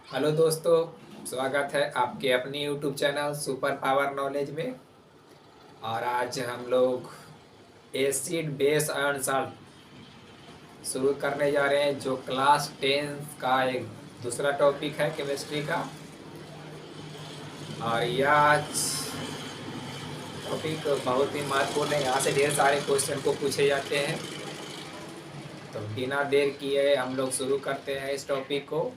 Hello दोस्तों, स्वागत है आपके अपने YouTube channel super power knowledge में। और आज हम लोग एसिड बेस आयन सॉल्ट शुरू करने जा रहे हैं, जो क्लास 10 का एक दूसरा टॉपिक है केमिस्ट्री का। और यह टॉपिक बहुत ही महत्वपूर्ण है। यहाँ से ढेर सारे क्वेश्चन को पूछे जाते हैं। तो बिना देर किए हम लोग शुरू करते हैं इस टॉपिक को,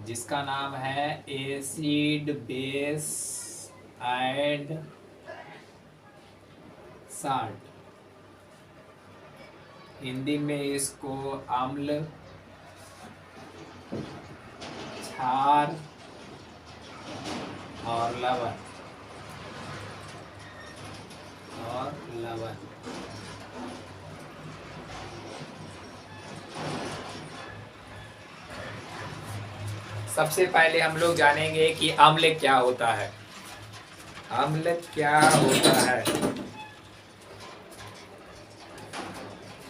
जिसका नाम है acid base and salt. Hindi में इसको अम्ल, क्षार और लवण सबसे पहले हम लोग जानेंगे कि अम्ल क्या होता है। अम्ल क्या होता है?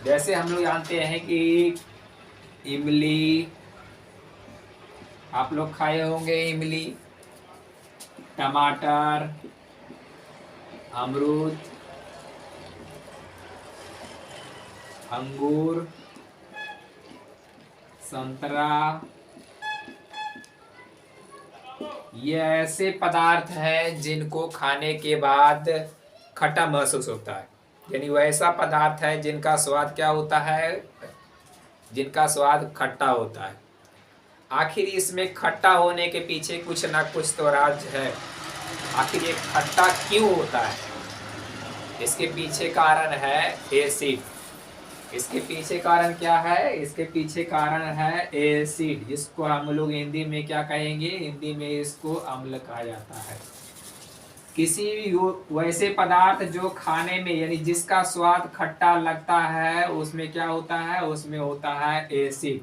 जैसे हम लोग जानते हैं कि इमली, आप लोग खाए होंगे इमली, टमाटर, अमरूद, अंगूर, संतरा, ये ऐसे पदार्थ हैं जिनको खाने के बाद खट्टा महसूस होता है। यानी वैसा पदार्थ है जिनका स्वाद क्या होता है? जिनका स्वाद खट्टा होता है। आखिर इसमें खट्टा होने के पीछे कुछ ना कुछ तो राज है। आखिर ये खट्टा क्यों होता है? इसके पीछे कारण है एसिड। इसके पीछे कारण क्या है? इसके पीछे कारण है एसिड, जिसको हम लोग हिंदी में क्या कहेंगे? हिंदी में इसको अम्ल कहा जाता है। किसी भी वैसे पदार्थ जो खाने में, यानी जिसका स्वाद खट्टा लगता है, उसमें क्या होता है? उसमें होता है एसिड,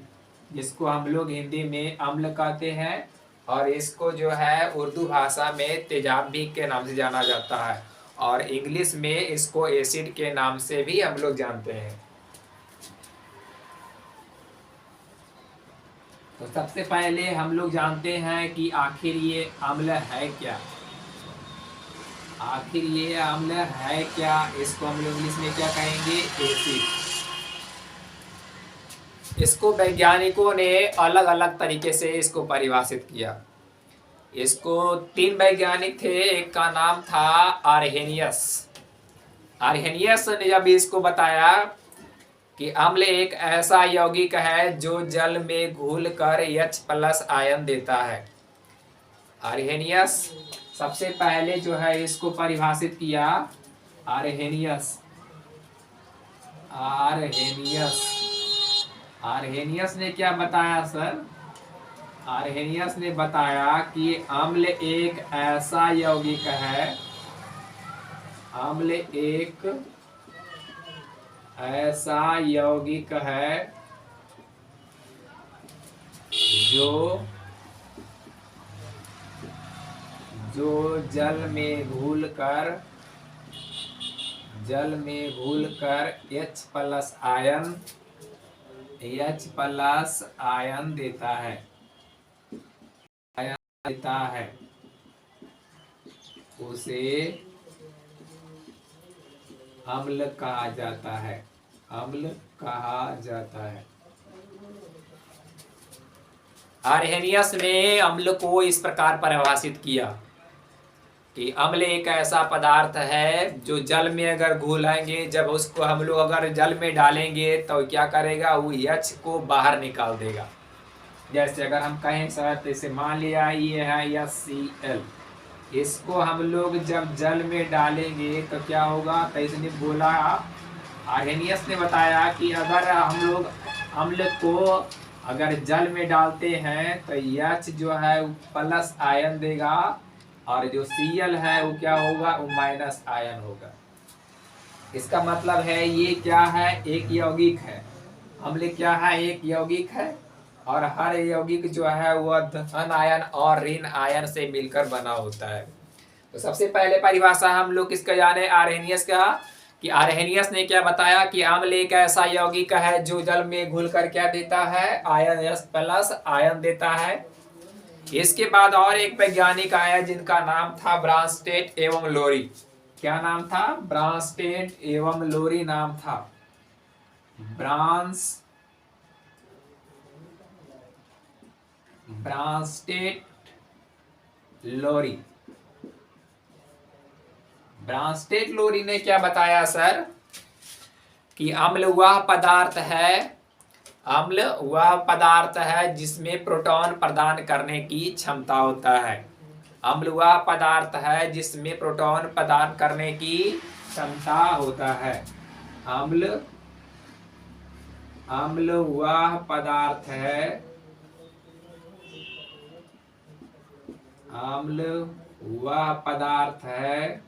जिसको हम लोग हिंदी में अम्ल कहते हैं। और इसको जो है उर्दू भाषा में तेजाब भी के नाम से जाना जाता है, और इंग्लिश में इसको एसिड के नाम से भी हम लोग जानते हैं। तो सबसे पहले हम लोग जानते हैं कि आखिर ये अम्ल है क्या। आखिर ये अम्ल है क्या? इसको हम लोग इंग्लिश में क्या कहेंगे? एसिड। इसको वैज्ञानिकों ने अलग अलग तरीके से इसको परिभाषित किया। इसको 3 वैज्ञानिक थे। एक का नाम था आर्हेनियस। आर्हेनियस ने जब इसको बताया कि अम्ल एक ऐसा यौगिक है जो जल में घुलकर H+ आयन देता है। आर्हेनियस सबसे पहले जो है इसको परिभाषित किया। आर्हेनियस आर्हेनियस आर्हेनियस ने क्या बताया सर? आर्हेनियस ने बताया कि अम्ल एक ऐसा यौगिक है, अम्ल एक ऐसा यौगिक है जो जल में घुलकर H+ आयन देता है। उसे अम्ल कहा जाता है। अम्ल कहा जाता है। आर्हेनियस ने अम्ल को इस प्रकार परिभाषित किया कि अम्ल एक ऐसा पदार्थ है जो जल में अगर घुलाएंगे, जब उसको हम लोग अगर जल में डालेंगे तो क्या करेगा? वो H को बाहर निकाल देगा। जैसे अगर हम कहें सर, जैसे मान लिया ये है HCl, इसको हम लोग जब जल में डालेंगे तो क्या होगा? तो इसने बोला, आर्हेनियस ने बताया कि अगर हम लोग अम्ल को अगर जल में डालते हैं तो H जो है प्लस आयन देगा, और जो Cl है वो क्या होगा? वो माइनस आयन होगा। इसका मतलब है ये क्या है? एक यौगिक है। अम्ल क्या है? एक यौगिक है, और हर यौगिक जो है वह धन आयन और ऋण आयन से मिलकर बना होता है। तो सबसे पहले परिभाषा हम लोग किसका जाने? आर्हेनियस का, कि आर्हेनियस ने क्या बताया कि अम्ल एक ऐसा यौगिक है जो जल में घुलकर क्या देता है, आयन प्लस आयन देता है। इसके बाद और एक वैज्ञानिक आया जिनका नाम था ब्रांस्टेड एवं लोरी। क्या नाम था? ब्रांस्टेड एवं लोरी नाम था। ब्रांस्टेड लोरी। ब्रांस्टेड लोरी ने क्या बताया सर कि अम्ल वह पदार्थ है जिसमें प्रोटॉन प्रदान करने की क्षमता होता है। अम्ल वह पदार्थ है जिसमें प्रोटॉन प्रदान करने की क्षमता होता है। अम्ल वह पदार्थ है, अम्ल वह पदार्थ है,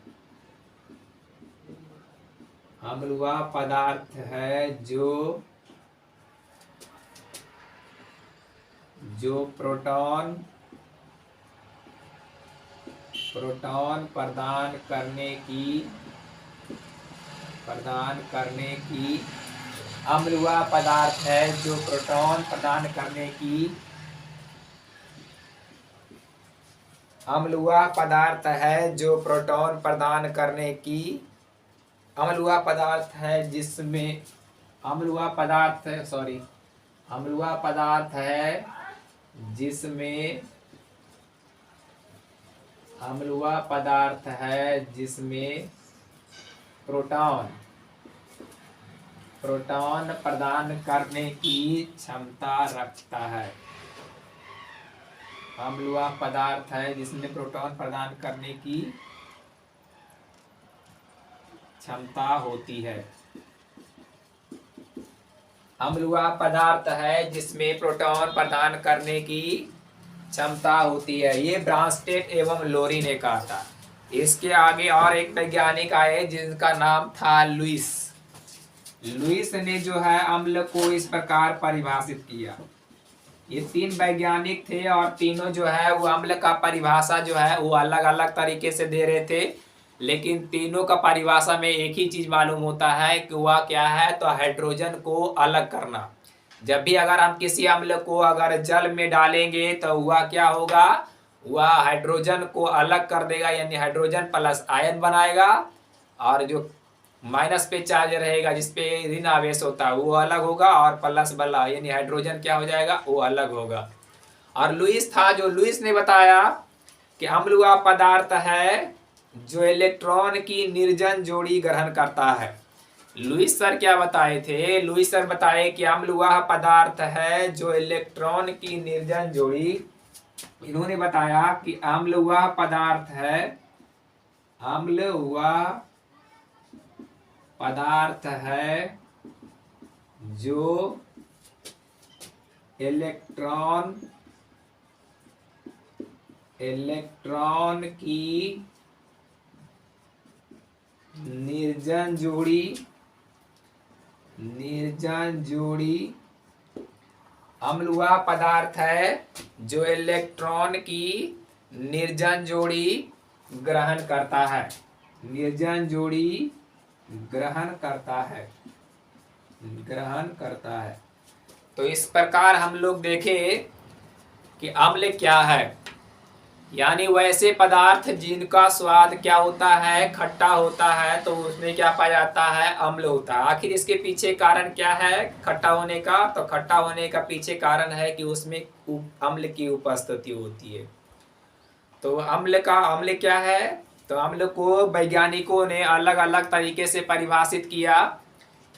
अम्ल वह पदार्थ है जो प्रोटॉन प्रदान करने की अम्ल वह पदार्थ है जो प्रोटॉन प्रदान करने की अम्ल वह पदार्थ है जो प्रोटॉन प्रदान करने की अम्ल वह पदार्थ है जिसमें अम्ल वह पदार्थ है अम्ल वह पदार्थ है जिसमें अम्ल वह पदार्थ है जिसमें प्रोटॉन प्रदान करने की क्षमता रखता है। अम्ल वह पदार्थ है जिसमें प्रोटॉन प्रदान करने की क्षमता होती है। अम्ल वह पदार्थ है जिसमें प्रोटॉन प्रदान करने की क्षमता होती है। ये ब्रांस्टेड एवं लोरी ने कहा था। इसके आगे और एक वैज्ञानिक आए जिनका नाम था लुईस। लुईस ने जो है अम्ल को इस प्रकार परिभाषित किया। ये तीन वैज्ञानिक थे और तीनों जो है वो अम्ल का परिभाषा जो है वो अलग अलग तरीके से दे रहे थे, लेकिन तीनों का परिभाषा में एक ही चीज मालूम होता है कि वह क्या है, तो हाइड्रोजन को अलग करना। जब भी अगर हम किसी अम्ल को अगर जल में डालेंगे तो वह क्या होगा, वह हाइड्रोजन को अलग कर देगा, यानी हाइड्रोजन प्लस आयन बनाएगा, और जो माइनस पे चार्ज रहेगा जिसपे ऋण आवेश होता है वो अलग होगा, और प्लस वाला यानी हाइड्रोजन क्या हो जाएगा, वो अलग होगा। और लुईस था, जो लुईस ने बताया कि अम्ल वह पदार्थ है जो इलेक्ट्रॉन की निर्जन जोड़ी ग्रहण करता है। लुईस सर क्या बताए थे? लुईस सर बताए कि अम्ल वह पदार्थ है जो इलेक्ट्रॉन की निर्जन जोड़ी, इन्होंने बताया कि अम्ल वह पदार्थ है, अम्ल वह पदार्थ है जो इलेक्ट्रॉन की निर्जन जोड़ी अम्ल वह पदार्थ है जो इलेक्ट्रॉन की निर्जन जोड़ी ग्रहण करता है, निर्जन जोड़ी ग्रहण करता है। तो इस प्रकार हम लोग देखें कि अम्ल क्या है, यानी वैसे पदार्थ जिनका स्वाद क्या होता है, खट्टा होता है, तो उसमें क्या पाया जाता है, अम्ल होता है। आखिर इसके पीछे कारण क्या है खट्टा होने का? तो खट्टा होने का पीछे कारण है कि उसमें अम्ल की उपस्थिति होती है। तो अम्ल क्या है? तो अम्ल को वैज्ञानिकों ने अलग अलग तरीके से परिभाषित किया।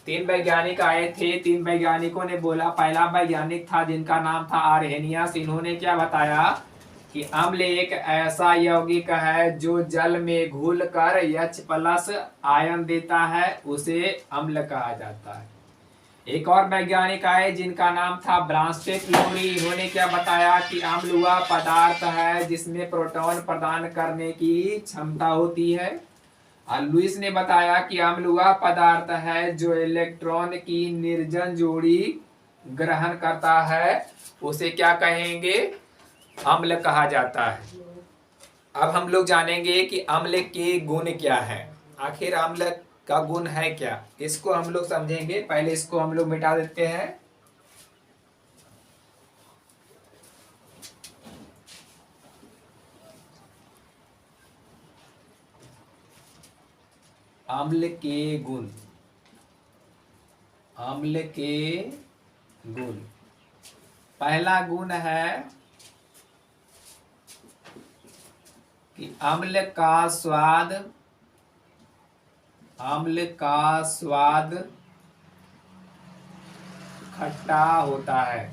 तीन वैज्ञानिक आए थे, तीन वैज्ञानिकों ने बोला। पहला वैज्ञानिक था जिनका नाम था आर्हेनियस। इन्होंने क्या बताया कि अम्ल एक ऐसा यौगिक है जो जल में घुलकर H+ आयन देता है, उसे अम्ल कहा जाता है। एक और वैज्ञानिक आए जिनका नाम था ब्रांस्टेड लोरी। इन्होंने क्या बताया कि अम्ल वह पदार्थ है जिसमें प्रोटॉन प्रदान करने की क्षमता होती है। और लुईस ने बताया कि अम्ल वह पदार्थ है जो इलेक्ट्रॉन की निर्जन जोड़ी ग्रहण करता है, उसे क्या कहेंगे, अम्ल कहा जाता है। अब हम लोग जानेंगे कि अम्ल के गुण क्या है। आखिर अम्ल का गुण है क्या, इसको हम लोग समझेंगे। पहले इसको हम लोग मिटा देते हैं। अम्ल के गुण, अम्ल के गुण। पहला गुण है कि अम्ल का स्वाद, अम्ल का स्वाद खट्टा होता है,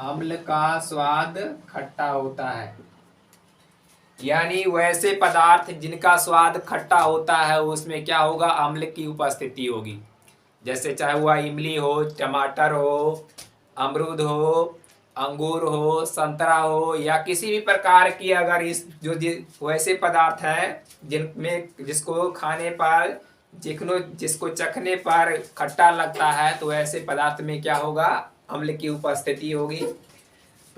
अम्ल का स्वाद खट्टा होता है। यानी वैसे पदार्थ जिनका स्वाद खट्टा होता है उसमें क्या होगा, अम्ल की उपस्थिति होगी। जैसे चाहे वह इमली हो, टमाटर हो, अमरूद हो, अंगूर हो, संतरा हो, या किसी भी प्रकार की अगर इस जो वैसे पदार्थ हैं जिनमें जिसको खाने पर जिसको चखने पर खट्टा लगता है, तो ऐसे पदार्थ में क्या होगा, अम्ल की उपस्थिति होगी।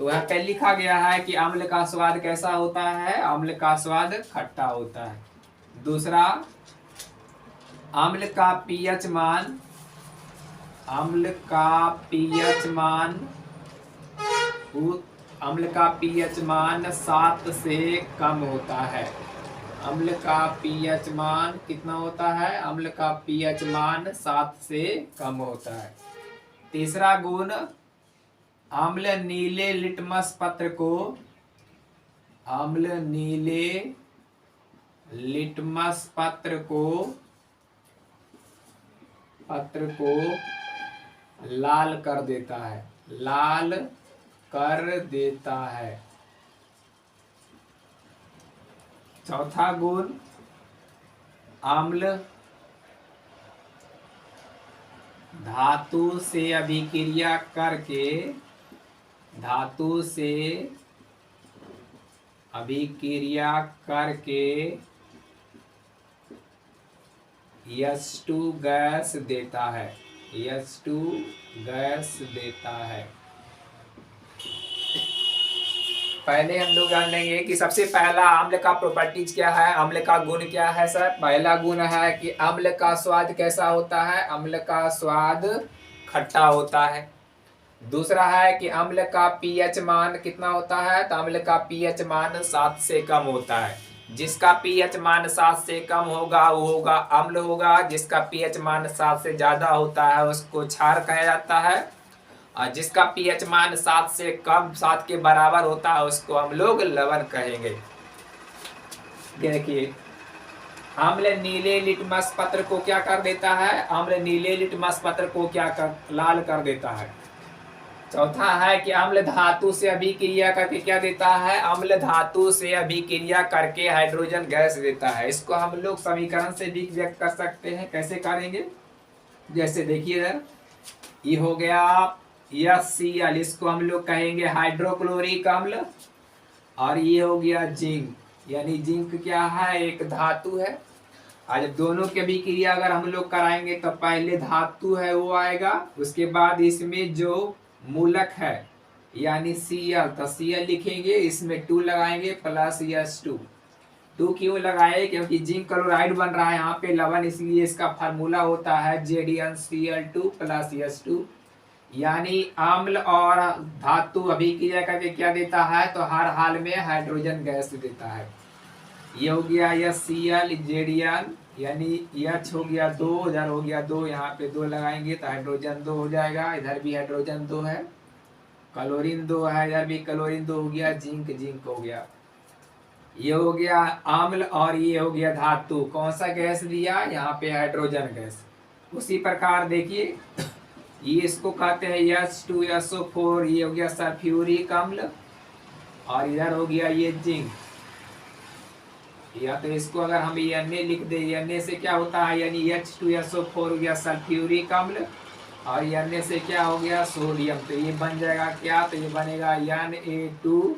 तो यहाँ पे लिखा गया है कि अम्ल का स्वाद कैसा होता है, अम्ल का स्वाद खट्टा होता है। दूसरा, अम्ल का पीएच मान, अम्ल का पीएच मान, अम्ल का पीएच मान 7 से कम होता है। अम्ल का पीएच मान कितना होता है, अम्ल का पीएच मान 7 से कम होता है। तीसरा गुण, अम्ल नीले लिटमस पत्र को, अम्ल नीले लिटमस पत्र को लाल कर देता है, लाल कर देता है। चौथा गुण, अम्ल धातु से अभिक्रिया करके, धातु से अभिक्रिया करके H2 गैस देता है, H2 गैस देता है। पहले हम लोग जान लेंगे कि सबसे पहला अम्ल का प्रॉपर्टीज क्या है, अम्ल का गुण क्या है सर। पहला गुण है कि अम्ल का स्वाद कैसा होता है, अम्ल का स्वाद खट्टा होता है। दूसरा है कि अम्ल का पीएच मान कितना होता है, तो अम्ल का पीएच मान 7 से कम होता है। जिसका पीएच मान 7 से कम होगा वो होगा अम्ल होगा, जिसका पीएच मान 7 से ज्यादा होता है उसको क्षार कहा जाता है, और जिसका पीएच मान 7 से कम 7 के बराबर होता है उसको हम लोग लवण कहेंगे। देखिए, अम्ल नीले लिटमस पत्र को क्या कर देता है, अम्ल नीले लिटमस पत्र को क्या कर लाल कर देता है। चौथा है कि अम्ल धातु से अभिक्रिया करके क्या देता है, अम्ल धातु से अभिक्रिया करके हाइड्रोजन गैस देता है। इसको हम लोग समीकरण से भी व्यक्त कर सकते हैं। कैसे करेंगे, जैसे देखिए इधर ये हो गया HCl, इसको हम लोग कहेंगे हाइड्रोक्लोरिक अम्ल, और ये हो गया जिंक, यानी जिंक क्या है, एक धातु है। आज दोनों की अभिक्रिया अगर हम लोग कराएंगे तो पहले धातु है वो आएगा, उसके बाद इसमें जो मूलक है यानी Cl, तो Cl लिखेंगे, इसमें 2 लगाएंगे प्लस H2। 2 क्यों लगाए, क्योंकि जिंक क्लोराइड बन रहा है यहाँ पे लवण, इसलिए इसका फार्मूला होता है ZnCl2 प्लस H2। यानी अम्ल और धातु अभिक्रिया करके क्या देता है, तो हर हाल में हाइड्रोजन गैस देता है। ये हो गया HCl, Zn, यानी H हो गया 2, इधर हो गया 2, यहाँ पे 2 लगाएंगे तो हाइड्रोजन 2 हो जाएगा, इधर भी हाइड्रोजन 2 है, क्लोरीन 2 है, इधर भी क्लोरीन 2 हो गया, जिंक जिंक हो गया। ये हो गया अम्ल और ये हो गया धातु, कौन सा गैस दिया, यहाँ पे हाइड्रोजन गैस। उसी प्रकार देखिए ये इसको कहते हैं H2SO4, ये हो गया सल्फ्यूरिक अम्ल, और इधर हो गया ये जिंक। या तो इसको अगर हम Na लिख दे, Na से क्या होता है, यानी H2SO4 हो गया सल्फ्यूरिक अम्ल, और Na से क्या हो गया सोडियम, तो ये बन जाएगा क्या, तो ये बनेगा Na2,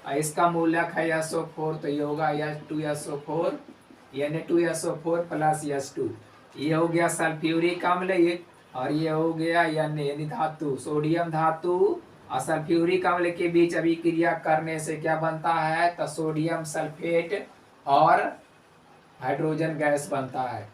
और इसका मूलक है SO4, तो ये होगा H2SO4, Na2SO4 प्लस H2। ये हो गया सल्फ्यूरिक अम्ल, ये और ये हो गया Na यानी धातु, सोडियम धातु और सल्फ्यूरिक अम्ल के बीच अभिक्रिया करने से क्या बनता है, तो सोडियम सल्फेट और हाइड्रोजन गैस बनता है।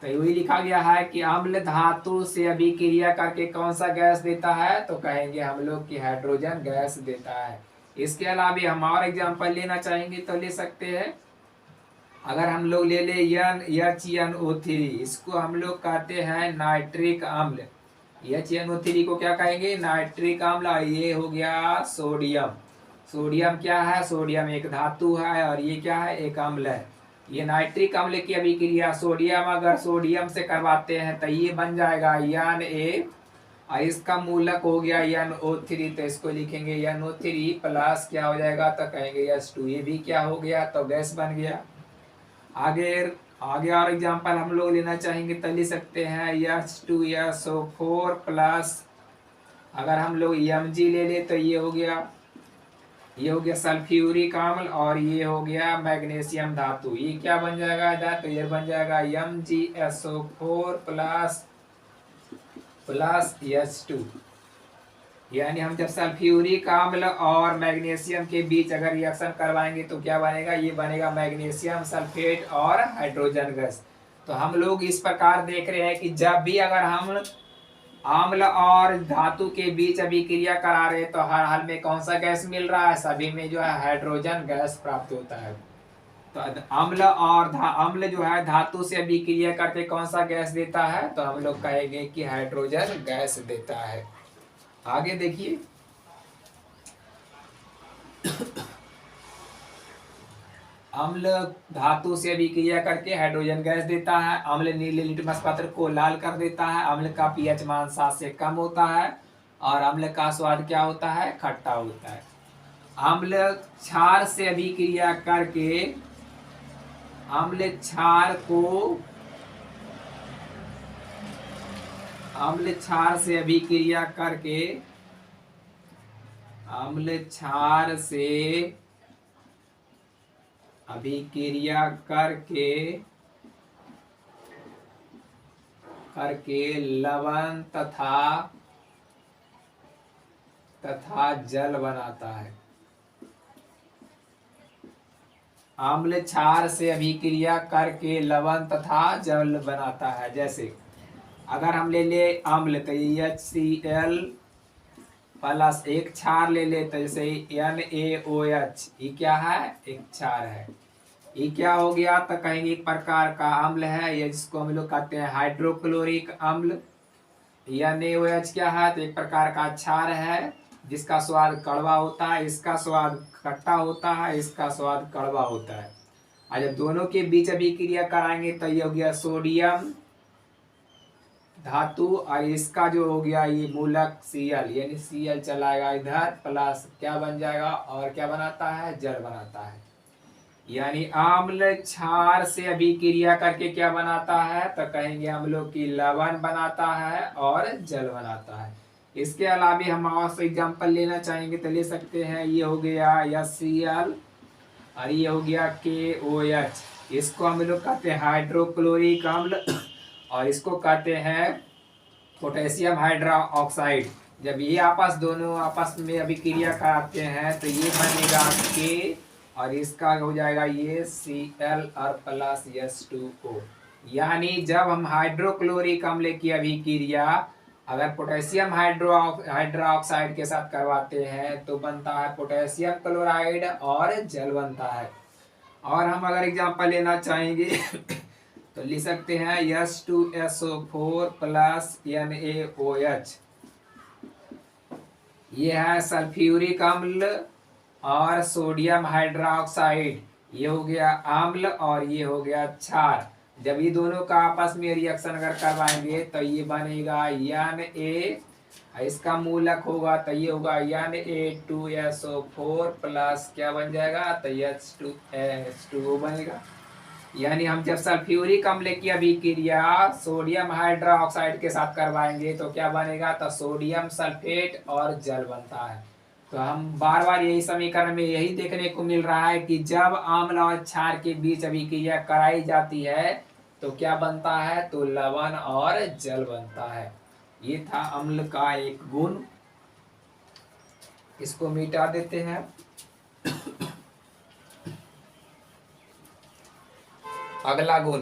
तो वही लिखा गया है कि अम्ल धातु से अभिक्रिया करके कौन सा गैस देता है, तो कहेंगे हम लोग कि हाइड्रोजन गैस देता है। इसके अलावा हम और एग्जाम्पल लेना चाहेंगे तो ले सकते हैं। अगर हम लोग ले ले HNO3, इसको हम लोग कहते हैं नाइट्रिक अम्ल। HNO3 को क्या कहेंगे, नाइट्रिक अम्ल। ये हो गया सोडियम। सोडियम क्या है, सोडियम एक धातु है और ये क्या है, एक अम्ल है। ये नाइट्रिक अम्ल की अभिक्रिया सोडियम अगर सोडियम से करवाते हैं तो ये बन जाएगा Na, और इसका मूलक हो गया NO3, तो इसको लिखेंगे NO3 प्लस क्या हो जाएगा, तो कहेंगे H2। ये भी क्या हो गया, तो गैस बन गया। आगे आगे और एग्जांपल हम लोग लेना चाहेंगे तो ले सकते हैं H2SO4 प्लस, अगर हम लोग Mg ले ले तो ये हो गया सल्फ्यूरिक अम्ल, और ये हो गया मैग्नीशियम धातु। ये क्या बन जाएगा इधर, तो ये बन जाएगा MgSO4 प्लस H2। यानी हम जब सल्फ्यूरिक अम्ल और मैग्नीशियम के बीच अगर रिएक्शन करवाएंगे तो क्या बनेगा, ये बनेगा मैग्नीशियम सल्फेट और हाइड्रोजन गैस। तो हम लोग इस प्रकार देख रहे हैं कि जब भी अगर हम अम्ल और धातु के बीच अभिक्रिया करा रहे तो हर हाल में कौन सा गैस मिल रहा है, सभी में जो है हाइड्रोजन गैस प्राप्त होता है। तो अम्ल जो है धातु से अभिक्रिया करके कौन सा गैस देता है, तो हम लोग कहेंगे कि हाइड्रोजन गैस देता है। आगे देखिए, अम्ल धातु से अभिक्रिया करके हाइड्रोजन गैस देता है। अम्ल नीले लिटमस पत्र को लाल कर देता है। अम्ल का पीएच मान 7 से कम होता है और अम्ल का स्वाद क्या होता है, खट्टा होता है। अम्ल क्षार से अभिक्रिया करके अम्ल क्षार से अभिक्रिया करके अम्ल क्षार से अभिक्रिया करके लवण तथा जल बनाता है। अम्ल क्षार से अभिक्रिया करके लवण तथा जल बनाता है। जैसे अगर हम ले ले अम्ल तो HCl प्लस एक क्षार ले ले तो जैसे NaOH, ये क्या है, एक क्षार है। ये क्या हो गया, तो कहेंगे एक प्रकार का अम्ल है, ये जिसको हम लोग कहते हैं हाइड्रोक्लोरिक अम्ल। NaOH क्या है, तो एक प्रकार का क्षार है जिसका स्वाद कड़वा होता है। इसका स्वाद खट्टा होता है, इसका स्वाद कड़वा होता है। और जब दोनों के बीच अभिक्रिया कराएंगे तो ये हो गया सोडियम धातु, और इसका जो हो गया ये मूलक Cl, यानी Cl चलाएगा इधर प्लस क्या बन जाएगा, और क्या बनाता है, जल बनाता है। यानी अम्ल क्षार से अभिक्रिया करके क्या बनाता है, तो कहेंगे हम लोग की लवण बनाता है और जल बनाता है। इसके अलावा हम और एग्जाम्पल लेना चाहेंगे तो ले सकते हैं। ये हो गया HCl और ये हो गया KOH। इसको हम लोग कहते हैं हाइड्रोक्लोरिक अम्ल और इसको कहते हैं पोटेशियम हाइड्रोक्साइड। जब ये दोनों आपस में अभिक्रिया कराते हैं तो ये बनेगा K और इसका हो जाएगा ये Cl और प्लस H2O। यानी जब हम हाइड्रोक्लोरिक अम्ल की अभिक्रिया अगर पोटेशियम हाइड्रोक्साइड के साथ करवाते हैं तो बनता है पोटेशियम क्लोराइड और जल बनता है। और हम अगर एग्जांपल लेना चाहेंगे तो लिख सकते हैं H2SO4 प्लस NaOH। ये है सल्फ्यूरिक अम्ल और सोडियम हाइड्रोक्साइड। ये हो गया अम्ल और ये हो गया क्षार। जब ये दोनों का आपस में रिएक्शन अगर करवाएंगे तो ये बनेगा Na, इसका मूलक होगा तो ये होगा Na2SO4 प्लस क्या बन जाएगा, तो H2O बनेगा। यानी हम जब सल्फ्यूरिक अम्ल की अभिक्रिया सोडियम हाइड्रोक्साइड के साथ करवाएंगे तो क्या बनेगा, तो सोडियम सल्फेट और जल बनता है। तो हम बार बार यही समीकरण में यही देखने को मिल रहा है कि जब अम्ल और क्षार के बीच अभिक्रिया कराई जाती है तो क्या बनता है, तो लवण और जल बनता है। ये था अम्ल का एक गुण, इसको मिटा देते हैं। अगला गुण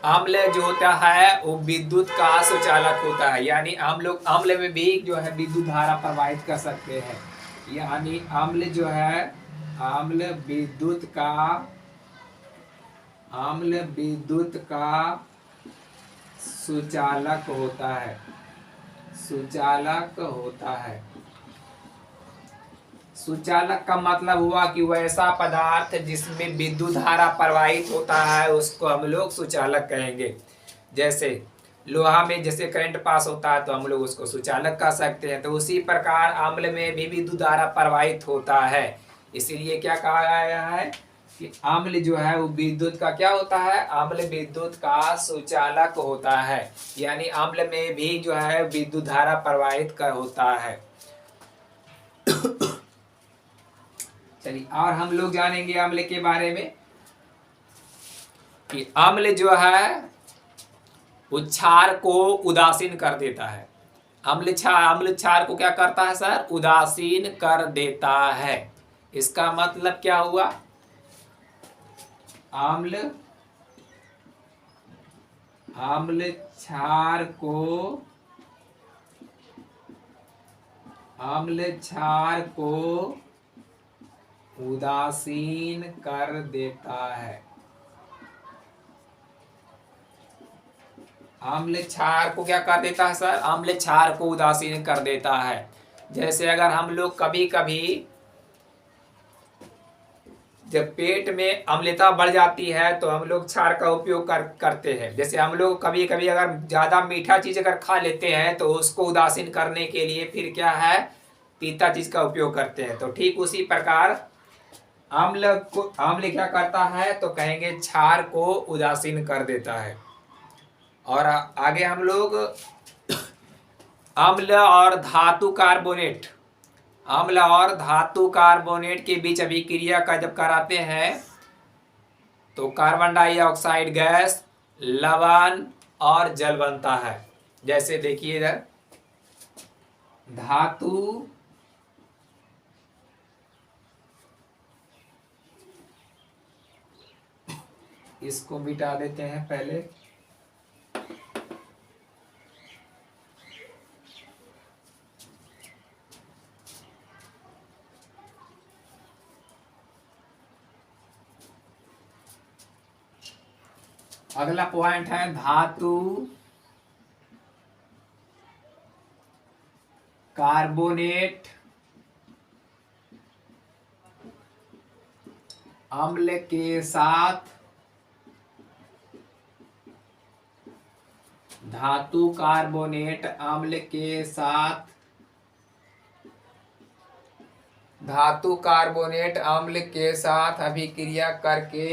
अम्ल जो होता है वो विद्युत का सुचालक होता है, यानी हम लोग अम्ल में भी जो है विद्युत धारा प्रवाहित कर सकते हैं। यानी अम्ल जो है, अम्ल विद्युत का अम्ल विद्युत का सुचालक होता है, सुचालक होता है। सुचालक का मतलब हुआ कि वैसा पदार्थ जिसमें विद्युत धारा प्रवाहित होता है उसको हम लोग सुचालक कहेंगे। जैसे लोहा में जैसे करंट पास होता है तो हम लोग उसको सुचालक कह सकते हैं। तो उसी प्रकार अम्ल में भी विद्युत धारा प्रवाहित होता है, इसीलिए क्या कहा गया है कि अम्ल जो है वो विद्युत का क्या होता है, अम्ल विद्युत का सुचालक होता है। यानी अम्ल में भी जो है विद्युत धारा प्रवाहित कर होता है। चलिए और हम लोग जानेंगे अम्ल के बारे में कि अम्ल जो है वो क्षार को उदासीन कर देता है। अम्ल क्षार को क्या करता है सर, उदासीन कर देता है। इसका मतलब क्या हुआ, अम्ल क्षार को उदासीन कर देता है। अम्ल क्षार को क्या कर देता है सर, अम्ल क्षार को उदासीन कर देता है। जैसे अगर हम लोग कभी कभी जब पेट में अम्लता बढ़ जाती है तो हम लोग क्षार का उपयोग करते हैं। जैसे हम लोग कभी कभी अगर ज़्यादा मीठा चीज़ अगर खा लेते हैं तो उसको उदासीन करने के लिए फिर क्या है, तीता चीज़ का उपयोग करते हैं। तो ठीक उसी प्रकार अम्ल क्या करता है, तो कहेंगे क्षार को उदासीन कर देता है। और आगे हम लोग अम्ल और धातु कार्बोनेट, अम्ल और धातु कार्बोनेट के बीच अभिक्रिया का जब कराते हैं तो कार्बन डाइऑक्साइड गैस, लवण और जल बनता है। जैसे देखिए इधर धातु इसको मिटा देते हैं पहले। अगला पॉइंट है धातु कार्बोनेट अम्ल के साथ, धातु कार्बोनेट अम्ल के साथ, धातु कार्बोनेट अम्ल के साथ अभिक्रिया करके,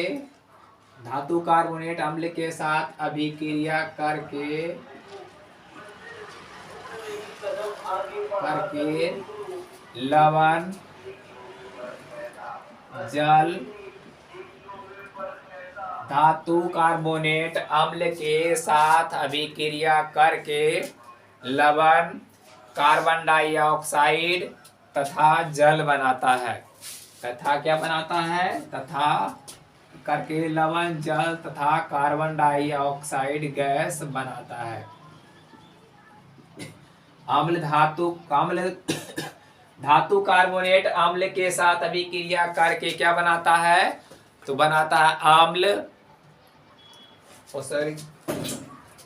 धातु कार्बोनेट अम्ल के साथ अभिक्रिया करके लवण, जल, धातु कार्बोनेट अम्ल के साथ अभिक्रिया करके लवण, कार्बन डाइऑक्साइड तथा जल बनाता है। तथा क्या बनाता है, तथा करके लवण, जल तथा कार्बन डाइऑक्साइड गैस बनाता है। अम्ल धातु कार्बोनेट अम्ल के साथ अभिक्रिया करके क्या बनाता है, तो बनाता है अम्ल,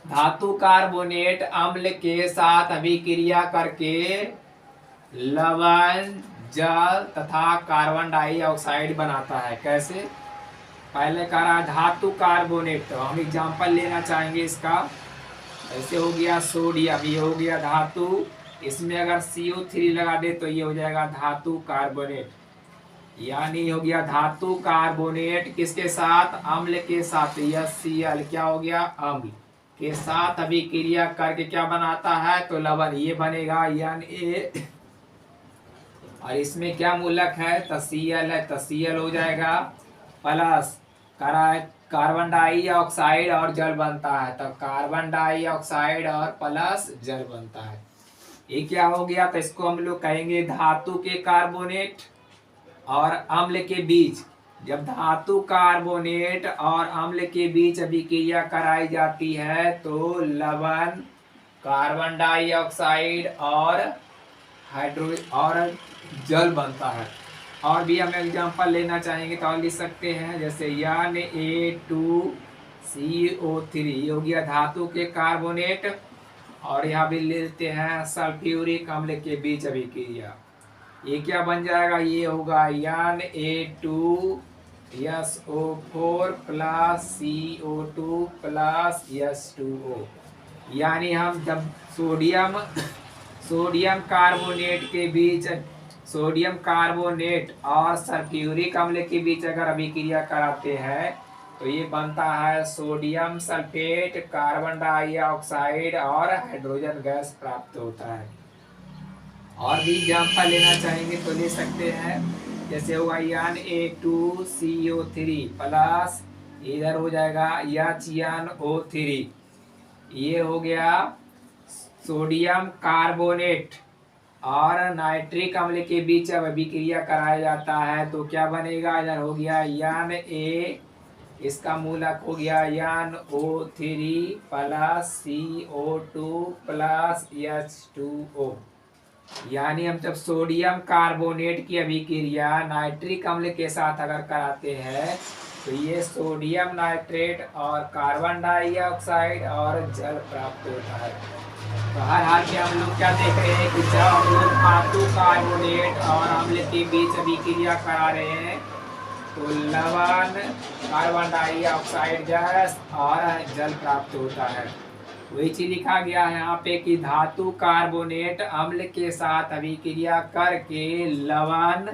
धातु कार्बोनेट अम्ल के साथ अभिक्रिया करके लवण, जल तथा कार्बन डाइऑक्साइड बनाता है। कैसे, पहले करा धातु कार्बोनेट, तो हम एग्जांपल लेना चाहेंगे इसका। ऐसे हो गया सोडियम, ये हो गया धातु, इसमें अगर CO3 लगा दे तो ये हो जाएगा धातु कार्बोनेट। यानी हो गया धातु कार्बोनेट किसके साथ, अम्ल के साथ, HCl क्या हो गया, अम्ल के साथ अभिक्रिया करके क्या बनाता है, तो लवण, ये बनेगा Na। और इसमें क्या मूलक है, Cl है, तो Cl हो जाएगा प्लस कार्बन डाइऑक्साइड और जल बनता है, तो कार्बन डाइऑक्साइड और प्लस जल बनता है। ये क्या हो गया, तो इसको हम लोग कहेंगे धातु के कार्बोनेट और अम्ल के बीच जब धातु कार्बोनेट और अम्ल के बीच अभिक्रिया कराई जाती है तो लवण, कार्बन डाइऑक्साइड और हाइड्रो और जल बनता है। और भी हम एग्जांपल लेना चाहेंगे तो और लिख सकते हैं, जैसे Na2CO3 ये हो गया धातु के कार्बोनेट, और यहाँ भी लेते हैं सल्फ्यूरिक अम्ल के बीच अभिक्रिया। ये क्या बन जाएगा, ये होगा Na2SO4 plus CO2 plus H2O। यानी हम जब सोडियम कार्बोनेट के बीच सोडियम कार्बोनेट और सल्फ्यूरिक अम्ल के बीच अगर अभिक्रिया कराते हैं तो ये बनता है सोडियम सल्फेट, कार्बन डाइऑक्साइड और हाइड्रोजन गैस प्राप्त होता है। और भी एग्जाम्पल लेना चाहेंगे तो ले सकते हैं, जैसे हुआ Na2CO3 प्लस इधर हो जाएगा HNO3, ये हो गया सोडियम कार्बोनेट और नाइट्रिक अम्ल के बीच अब अभिक्रिया कराया जाता है तो क्या बनेगा, इधर हो गया Na, इसका मूलक हो गया NO3 plus CO2 plus H2O। यानी हम जब सोडियम कार्बोनेट की अभिक्रिया नाइट्रिक अम्ल के साथ अगर कराते हैं तो ये सोडियम नाइट्रेट और कार्बन डाइऑक्साइड और जल प्राप्त होता है। तो हर हाल में हम लोग क्या देख रहे हैं कि जब हम लोग धातु कार्बोनेट और अम्ल के बीच अभिक्रिया करा रहे हैं तो लवण, कार्बन डाइऑक्साइड गैस और जल प्राप्त होता है। वही चीज लिखा गया है यहाँ पे कि धातु कार्बोनेट अम्ल के साथ अभिक्रिया करके लवण,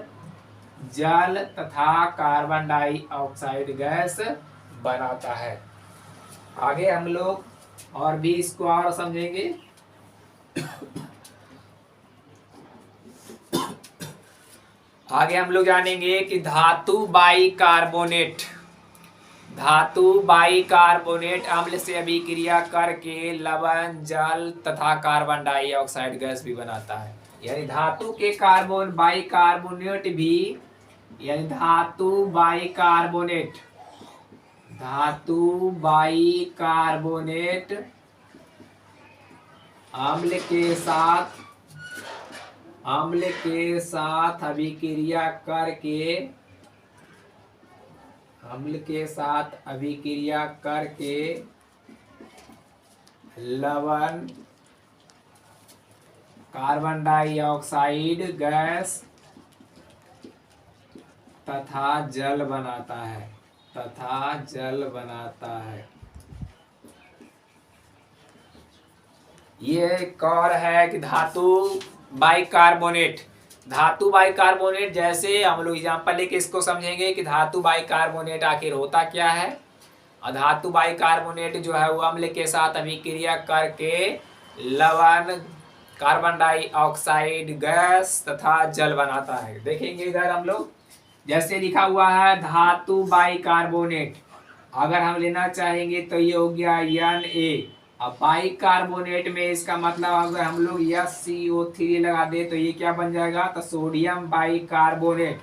जल तथा कार्बन डाइऑक्साइड गैस बनाता है। आगे हम लोग और भी इसको और समझेंगे। आगे हम लोग जानेंगे कि धातु बाइकार्बोनेट अम्ल से अभिक्रिया करके लवण, जल तथा कार्बन डाइऑक्साइड गैस भी बनाता है। यानी धातु के बाइकार्बोनेट भी, यानी धातु बाइकार्बोनेट अम्ल के साथ अभिक्रिया करके लवण, कार्बन डाइऑक्साइड गैस तथा जल बनाता है। ये एक और है कि धातु बाइकार्बोनेट, जैसे हम लोग एग्जाम्पल लेके इसको समझेंगे कि धातु बाइकार्बोनेट आखिर होता क्या है। और धातु बाइकार्बोनेट जो है वो अम्ल के साथ अभिक्रिया करके लवण, कार्बन डाइऑक्साइड गैस तथा जल बनाता है। देखेंगे इधर हम लोग, जैसे लिखा हुआ है धातु बाइकार्बोनेट, अगर हम लेना चाहेंगे तो ये हो गया Na। अब बाइकार्बोनेट में इसका मतलब अगर हम लोग SCO3 लगा दे तो ये क्या बन जाएगा, तो सोडियम बाइकार्बोनेट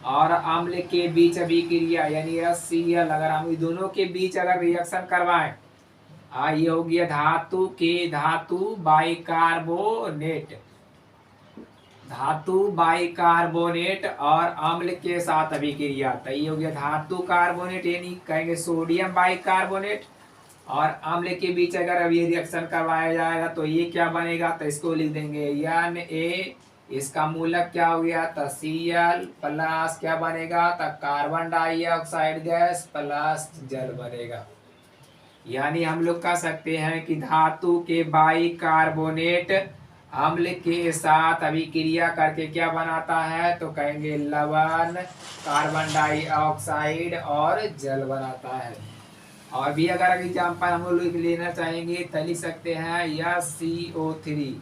और अम्ल के बीच अभिक्रिया यानी HCl, अगर हम दोनों के बीच अगर रिएक्शन करवाएं, ये हो गया धातु बाइकार्बोनेट और अम्ल के साथ अभिक्रिया, तो ये हो गया धातु कार्बोनेट, यानी कहेंगे सोडियम बाइकार्बोनेट और अम्ल के बीच अगर अभी रिएक्शन करवाया जाएगा तो ये क्या बनेगा, तो इसको लिख देंगे Na, इसका मूलक क्या हो गया, तो Cl प्लस क्या बनेगा, तो कार्बन डाइऑक्साइड गैस प्लस जल बनेगा। यानी हम लोग कह सकते हैं कि धातु के बाइकार्बोनेट अम्ल के साथ अभिक्रिया करके क्या बनाता है, तो कहेंगे लवण, कार्बन डाइऑक्साइड और जल बनाता है। और भी अगर एग्जाम्पल हम लोग लेना चाहेंगे तो लिख सकते हैं SCO3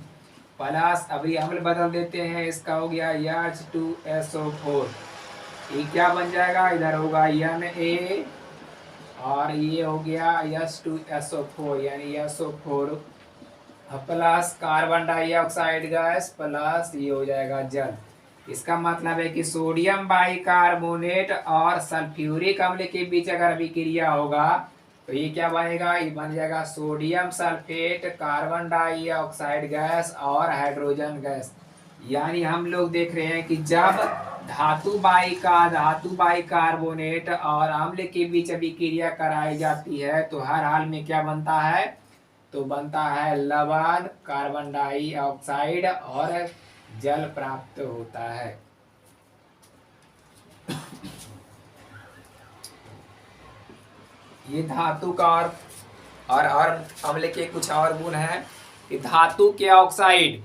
प्लस, अभी अम्ल बदल देते हैं, इसका हो गया H2SO4, ये क्या बन जाएगा, इधर होगा Na और ये हो गया H2SO4 यानी SO4 plus carbon dioxide gas plus ये हो जाएगा जल। इसका मतलब है कि सोडियम बाइकार्बोनेट और सल्फ्यूरिक अम्ल के बीच अगर अभिक्रिया होगा तो ये क्या बनेगा, ये बन जाएगा sodium sulphate, carbon dioxide gas और हाइड्रोजन गैस। यानी हम लोग देख रहे हैं कि जब धातु बाइकार्बोनेट और अम्ल के बीच अभिक्रिया कराई जाती है तो हर हाल में क्या बनता है, तो बनता है लवण, कार्बन डाइऑक्साइड और जल प्राप्त होता है। ये धातु का और अम्ल के कुछ और गुण हैं कि धातु के ऑक्साइड,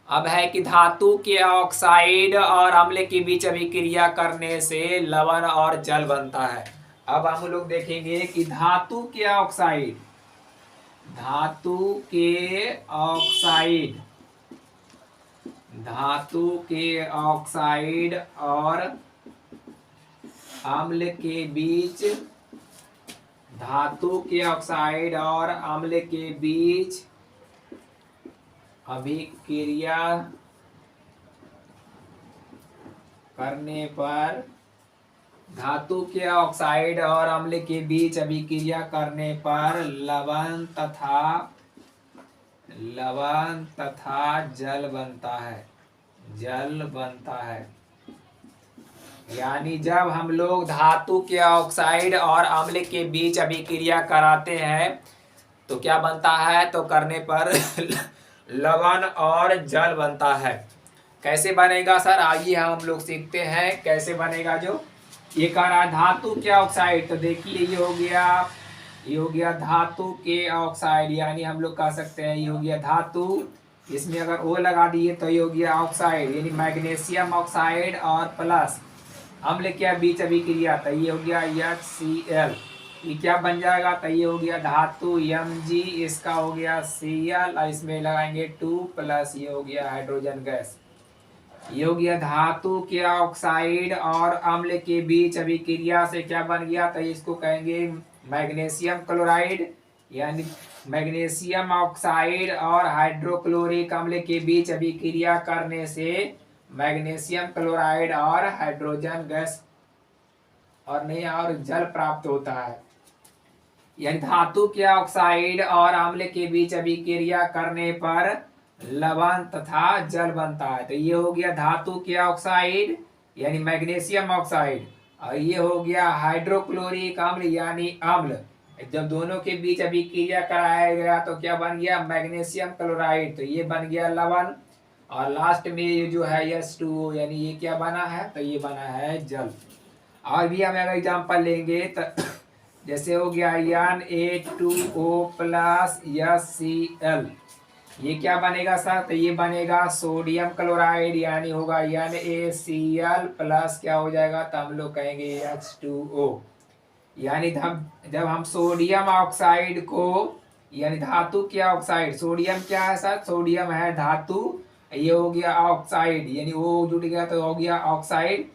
अब है कि धातु के ऑक्साइड और अम्ल के बीच अभिक्रिया करने से लवण और जल बनता है। अब हम लोग देखेंगे कि धातु के ऑक्साइड और अम्ल के बीच, धातु के ऑक्साइड और अम्ल के बीच अभिक्रिया करने पर, धातु के ऑक्साइड और अम्ल के बीच अभिक्रिया करने पर लवण तथा जल बनता है। यानी जब हम लोग धातु के ऑक्साइड और अम्ल के बीच अभिक्रिया कराते हैं तो क्या बनता है, तो करने पर लवण और जल बनता है। कैसे बनेगा सर, आइए हम लोग सीखते हैं कैसे बनेगा। जो ये कह रहा है धातु के ऑक्साइड, तो देखिए ये हो गया धातु के ऑक्साइड, यानी हम लोग कह सकते हैं ये हो गया धातु, इसमें अगर ओ लगा दिए तो ये हो गया ऑक्साइड, यानी मैग्नीशियम ऑक्साइड और प्लस अम्ल के बीच अभिक्रिया, तो ये हो गया HCl, ये क्या बन जाएगा, तो ये हो गया धातु Mg, इसका हो गया Cl और इसमें लगाएंगे 2 प्लस ये हो गया हाइड्रोजन गैस। ये हो गया धातु के ऑक्साइड और अम्ल के बीच अभिक्रिया से क्या बन गया, तो इसको कहेंगे मैग्नीशियम क्लोराइड, यानी मैग्नीशियम ऑक्साइड और हाइड्रोक्लोरिक अम्ल के बीच अभिक्रिया करने से मैग्नीशियम क्लोराइड और हाइड्रोजन गैस और जल प्राप्त होता है। यानी धातु के ऑक्साइड और अम्ल के बीच अभिक्रिया करने पर लवण तथा जल बनता है। तो ये हो गया धातु के ऑक्साइड यानी मैग्नीशियम ऑक्साइड, और ये हो गया हाइड्रोक्लोरिक अम्ल यानी अम्ल। जब दोनों के बीच अभिक्रिया कराया गया तो क्या बन गया, मैग्नीशियम क्लोराइड, तो ये बन गया लवण, और लास्ट में ये जो है H2O, यानी ये क्या बना है, तो ये बना है जल। और भी हम अगर एग्जाम्पल लेंगे तो जैसे हो गया Na2O प्लस HCl, ये क्या बनेगा सर, तो ये बनेगा सोडियम क्लोराइड, यानी होगा NaCl प्लस क्या हो जाएगा, तो हम लोग कहेंगे H2O। यानी जब हम सोडियम ऑक्साइड को, यानी धातु के ऑक्साइड, सोडियम क्या है सर, सोडियम है धातु, ये हो गया ऑक्साइड, यानी वो जुड़ गया तो हो गया ऑक्साइड,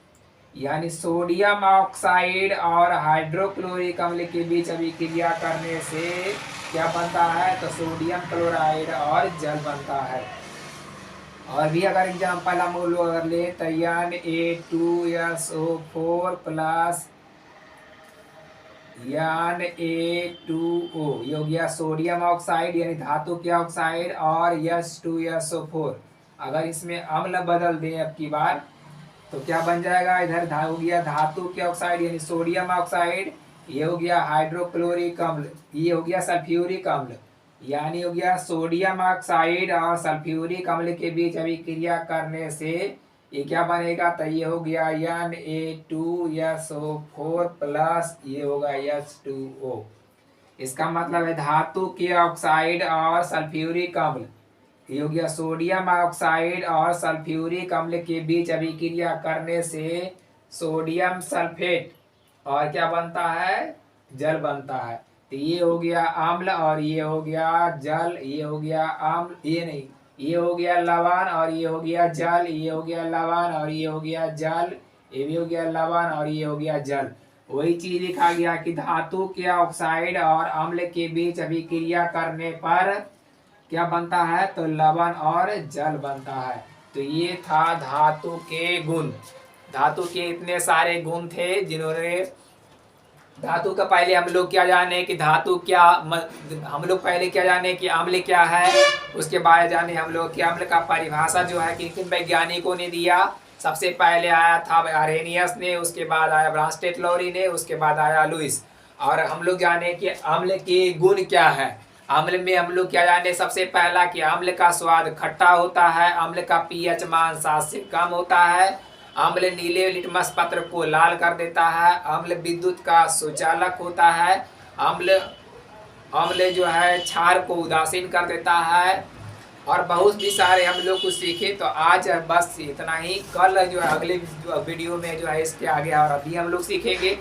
यानी सोडियम ऑक्साइड और हाइड्रोक्लोरिक अम्ल के बीच अभिक्रिया करने से क्या बनता है, तो सोडियम क्लोराइड और जल बनता है। और भी अगर एग्जाम्पल हम लोग अगर ले तो Na2SO4 प्लस Na2O, ये हो गया सोडियम ऑक्साइड यानी धातु के ऑक्साइड, और H2SO4, अगर इसमें अम्ल बदल दें अब की बार तो क्या बन जाएगा, इधर हो गया धातु के ऑक्साइड यानी सोडियम ऑक्साइड, ये हो गया हाइड्रोक्लोरिक अम्ल, ये हो गया सल्फ्यूरिक अम्ल, यानी हो गया सोडियम ऑक्साइड और सल्फ्यूरिक अम्ल के बीच अभिक्रिया करने से ये क्या बनेगा, तो ये हो गया Na2SO4 प्लस ये होगा H2O। इसका मतलब है धातु के ऑक्साइड और सल्फ्यूरिक अम्ल, ये हो गया सोडियम ऑक्साइड और सल्फ्यूरिक अम्ल के बीच अभिक्रिया करने से सोडियम सल्फेट और क्या बनता है, जल बनता है। तो ये हो गया अम्ल और ये हो गया जल, ये हो गया अम्ल, ये नहीं, ये हो गया लवण और ये हो गया जल, ये हो गया लवण और ये हो गया जल, ये भी हो गया लवण और ये हो गया जल। वही चीज लिखा गया कि धातु के ऑक्साइड और अम्ल के बीच अभिक्रिया करने पर क्या बनता है, तो लवण और जल बनता है। तो ये था धातु के गुण। धातु के इतने सारे गुण थे जिन्होंने धातु का पहले हम लोग क्या जाने कि धातु क्या हम लोग पहले क्या जाने कि अम्ल क्या है, उसके बाद जाने हम लोग कि अम्ल का परिभाषा जो है किन किन वैज्ञानिकों ने दिया। सबसे पहले आया था आर्हेनियस ने, उसके बाद आया ब्रांस्टेड लॉरी ने, उसके बाद आया लुईस। और हम लोग जाने कि अम्ल के गुण क्या है। अम्ल में हम लोग क्या जाने सबसे पहला कि अम्ल का स्वाद खट्टा होता है, अम्ल का पीएच मान 7 से कम होता है, अम्ल नीले लिटमस पत्र को लाल कर देता है, अम्ल विद्युत का सुचालक होता है, अम्ल अम्ल जो है क्षार को उदासीन कर देता है, और बहुत भी सारे हम लोग कुछ सीखे। तो आज बस इतना ही। कल जो है अगले वीडियो में जो है इसके आगे और अभी हम लोग सीखेंगे।